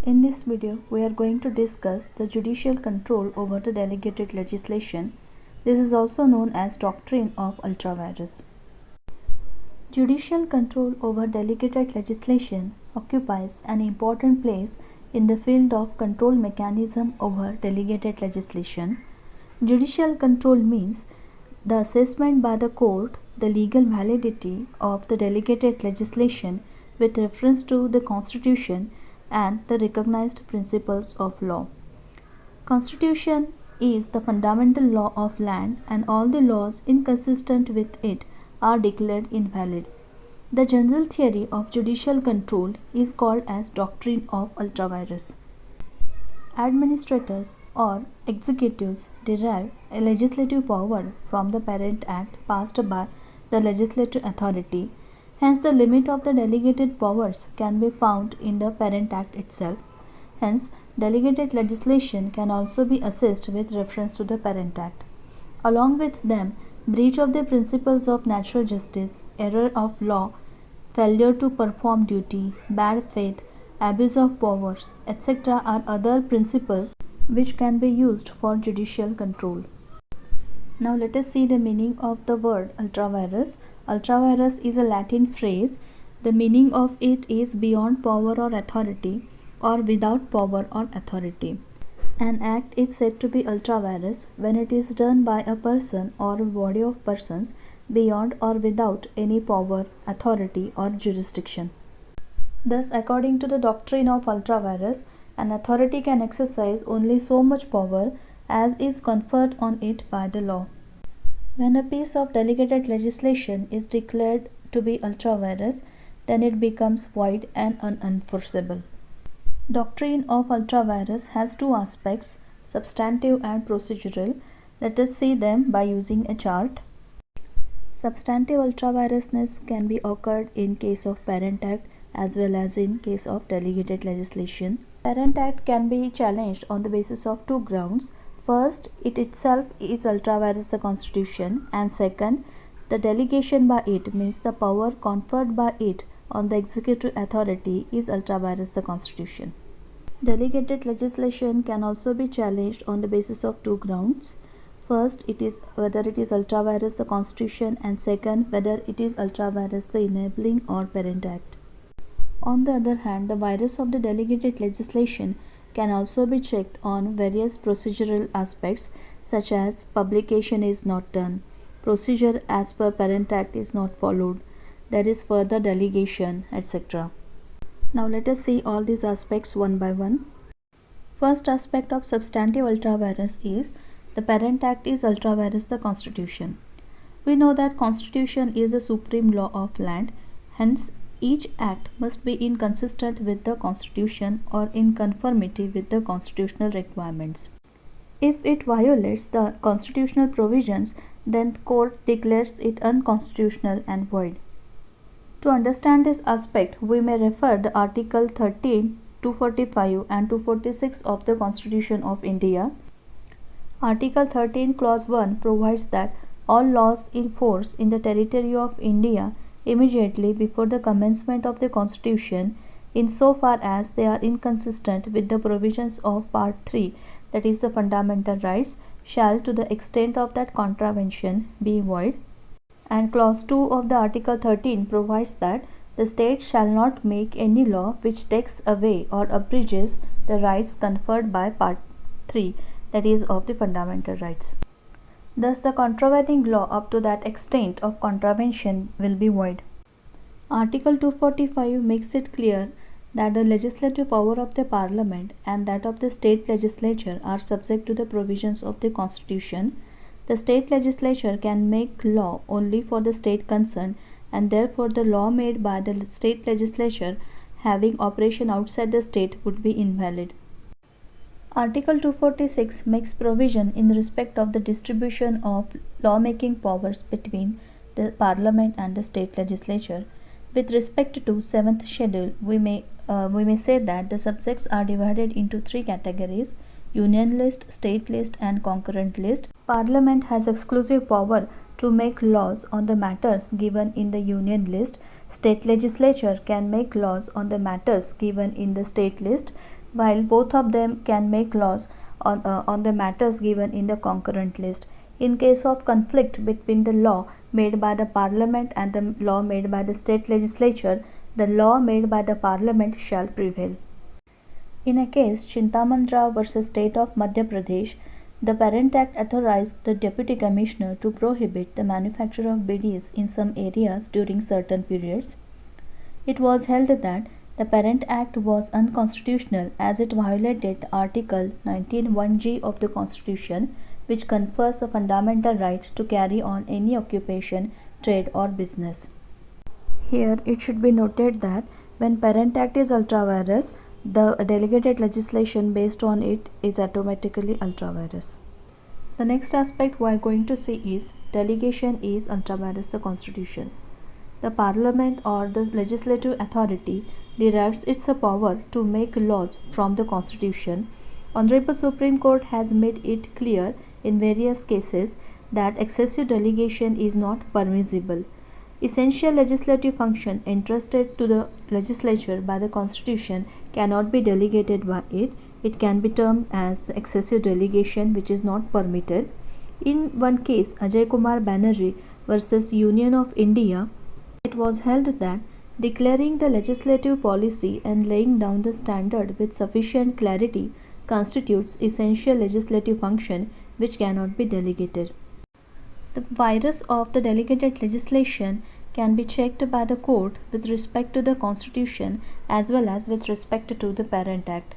In this video, we are going to discuss the judicial control over the delegated legislation. This is also known as Doctrine of Ultra Vires. Judicial control over delegated legislation occupies an important place in the field of control mechanism over delegated legislation. Judicial control means the assessment by the court the legal validity of the delegated legislation with reference to the Constitution and the recognized principles of law. Constitution is the fundamental law of land, and all the laws inconsistent with it are declared invalid. The general theory of judicial control is called as Doctrine of Ultra Vires. Administrators or executives derive a legislative power from the parent act passed by the legislative authority. Hence, the limit of the delegated powers can be found in the parent act itself. Hence, delegated legislation can also be assessed with reference to the parent act. Along with them, breach of the principles of natural justice, error of law, failure to perform duty, bad faith, abuse of powers, etc. are other principles which can be used for judicial control. Now let us see the meaning of the word ultra vires. Ultra vires is a Latin phrase. The meaning of it is beyond power or authority, or without power or authority. An act is said to be ultra vires when it is done by a person or a body of persons beyond or without any power, authority or jurisdiction. Thus, according to the doctrine of ultra vires, an authority can exercise only so much power as is conferred on it by the law. When a piece of delegated legislation is declared to be ultra vires, then it becomes void and unenforceable. Doctrine of ultra vires has two aspects, substantive and procedural. Let us see them by using a chart. Substantive ultra viresness can be occurred in case of parent act as well as in case of delegated legislation. Parent act can be challenged on the basis of two grounds. First, it itself is ultra vires the Constitution, and second, the delegation by it means the power conferred by it on the executive authority is ultra vires the Constitution. Delegated legislation can also be challenged on the basis of two grounds. First, it is whether it is ultra vires the Constitution, and second, whether it is ultra vires the enabling or parent act. On the other hand, the virus of the delegated legislation can also be checked on various procedural aspects such as publication is not done, procedure as per parent act is not followed, there is further delegation, etc. Now let us see all these aspects one by one. First aspect of substantive ultra vires is the parent act is ultra vires the Constitution. We know that Constitution is the supreme law of land, hence each act must be inconsistent with the Constitution or in conformity with the constitutional requirements. If it violates the constitutional provisions, then the court declares it unconstitutional and void. To understand this aspect, we may refer the Article 13, 245 and 246 of the Constitution of India. Article 13 Clause 1 provides that all laws in force in the territory of India immediately before the commencement of the Constitution, insofar as they are inconsistent with the provisions of Part 3, that is the fundamental rights, shall to the extent of that contravention be void. And Clause 2 of the Article 13 provides that the state shall not make any law which takes away or abridges the rights conferred by Part 3, that is of the fundamental rights. Thus, the contravening law up to that extent of contravention will be void. Article 245 makes it clear that the legislative power of the Parliament and that of the state legislature are subject to the provisions of the Constitution. The state legislature can make law only for the state concerned, and therefore the law made by the state legislature having operation outside the state would be invalid. Article 246 makes provision in respect of the distribution of lawmaking powers between the Parliament and the state legislature. With respect to 7th schedule, we may say that the subjects are divided into three categories: union list, state list and concurrent list. Parliament has exclusive power to make laws on the matters given in the union list. State legislature can make laws on the matters given in the state list. while both of them can make laws on the matters given in the concurrent list. In case of conflict between the law made by the Parliament and the law made by the state legislature, the law made by the Parliament shall prevail. In a case Chintaman Rao versus State of Madhya Pradesh, the Parent Act authorized the Deputy Commissioner to prohibit the manufacture of bidis in some areas during certain periods. It was held that the Parent Act was unconstitutional as it violated Article 19(1)(g) of the Constitution, which confers a fundamental right to carry on any occupation, trade or business. Here it should be noted that when Parent Act is ultra vires, the delegated legislation based on it is automatically ultra vires. The next aspect we are going to see is delegation is ultra vires the Constitution. The Parliament or the legislative authority derives its power to make laws from the Constitution. Honorable Supreme Court has made it clear in various cases that excessive delegation is not permissible. Essential legislative function entrusted to the legislature by the Constitution cannot be delegated by it. It can be termed as excessive delegation which is not permitted. In one case, Ajay Kumar Banerjee versus Union of India, it was held that declaring the legislative policy and laying down the standard with sufficient clarity constitutes essential legislative function which cannot be delegated. The virus of the delegated legislation can be checked by the court with respect to the Constitution as well as with respect to the Parent Act.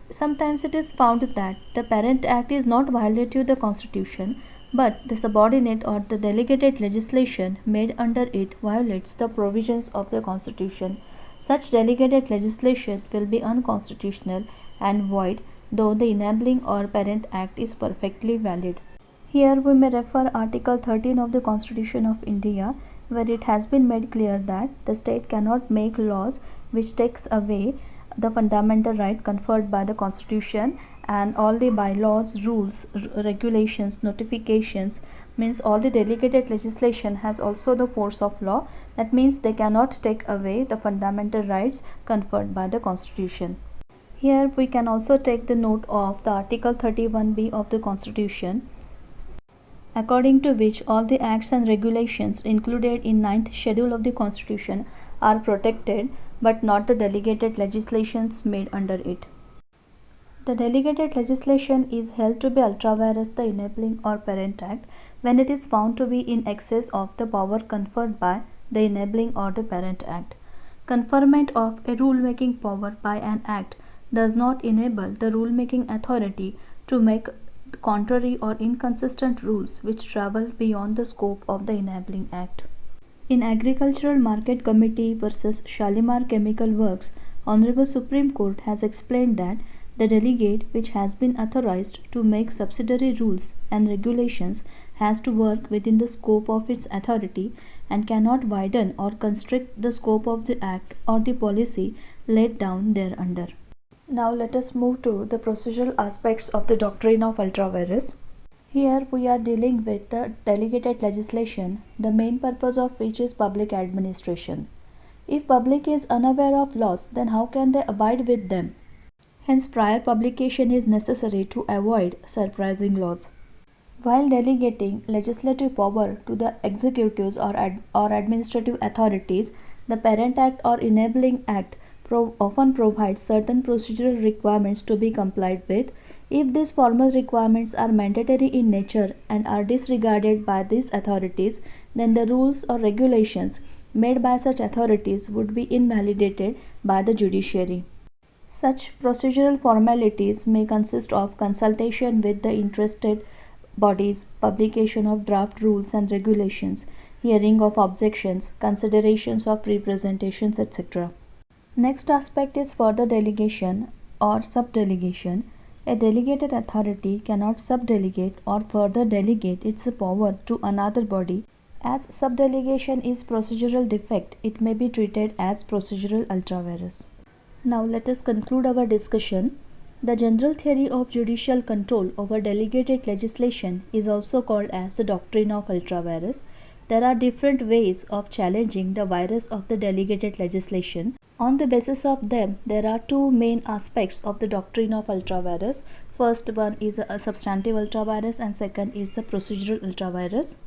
Sometimes it is found that the Parent Act is not violative of the Constitution, but the subordinate or the delegated legislation made under it violates the provisions of the Constitution. Such delegated legislation will be unconstitutional and void, though the enabling or Parent Act is perfectly valid. Here we may refer Article 13 of the Constitution of India, where it has been made clear that the state cannot make laws which takes away the fundamental right conferred by the Constitution, and all the bylaws, rules, regulations, notifications, means all the delegated legislation has also the force of law. That means they cannot take away the fundamental rights conferred by the Constitution. Here we can also take the note of the Article 31B of the Constitution, according to which all the acts and regulations included in 9th schedule of the Constitution are protected, but not the delegated legislations made under it. The delegated legislation is held to be ultra vires the enabling or Parent Act when it is found to be in excess of the power conferred by the enabling or the Parent Act. Conferment of a rule-making power by an act does not enable the rule-making authority to make contrary or inconsistent rules which travel beyond the scope of the enabling act. In Agricultural Market Committee versus Shalimar Chemical Works, Honorable Supreme Court has explained that the delegate which has been authorized to make subsidiary rules and regulations has to work within the scope of its authority and cannot widen or constrict the scope of the act or the policy laid down thereunder. Now let us move to the procedural aspects of the doctrine of ultra vires. Here we are dealing with the delegated legislation, the main purpose of which is public administration. If public is unaware of laws, then how can they abide with them? Hence prior publication is necessary to avoid surprising laws. While delegating legislative power to the executives or administrative authorities, the Parent Act or Enabling Act often provides certain procedural requirements to be complied with. If these formal requirements are mandatory in nature and are disregarded by these authorities, then the rules or regulations made by such authorities would be invalidated by the judiciary. Such procedural formalities may consist of consultation with the interested bodies, publication of draft rules and regulations, hearing of objections, considerations of representations, etc. Next aspect is further delegation or sub-delegation. A delegated authority cannot sub-delegate or further delegate its power to another body. As sub-delegation is procedural defect, it may be treated as procedural ultra vires. Now let us conclude our discussion. The general theory of judicial control over delegated legislation is also called as the doctrine of ultra vires. There are different ways of challenging the virus of the delegated legislation. On the basis of them, there are two main aspects of the doctrine of ultra-vires. First one is a substantive ultra-vires and second is the procedural ultra-vires.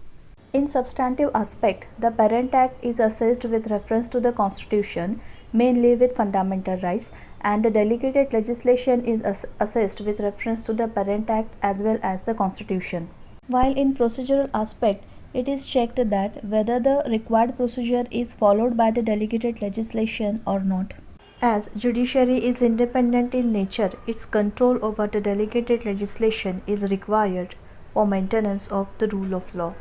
In substantive aspect, the Parent Act is assessed with reference to the Constitution, mainly with fundamental rights, and the delegated legislation is assessed with reference to the Parent Act as well as the Constitution. While in procedural aspect, it is checked that whether the required procedure is followed by the delegated legislation or not. As judiciary is independent in nature, its control over the delegated legislation is required for maintenance of the rule of law.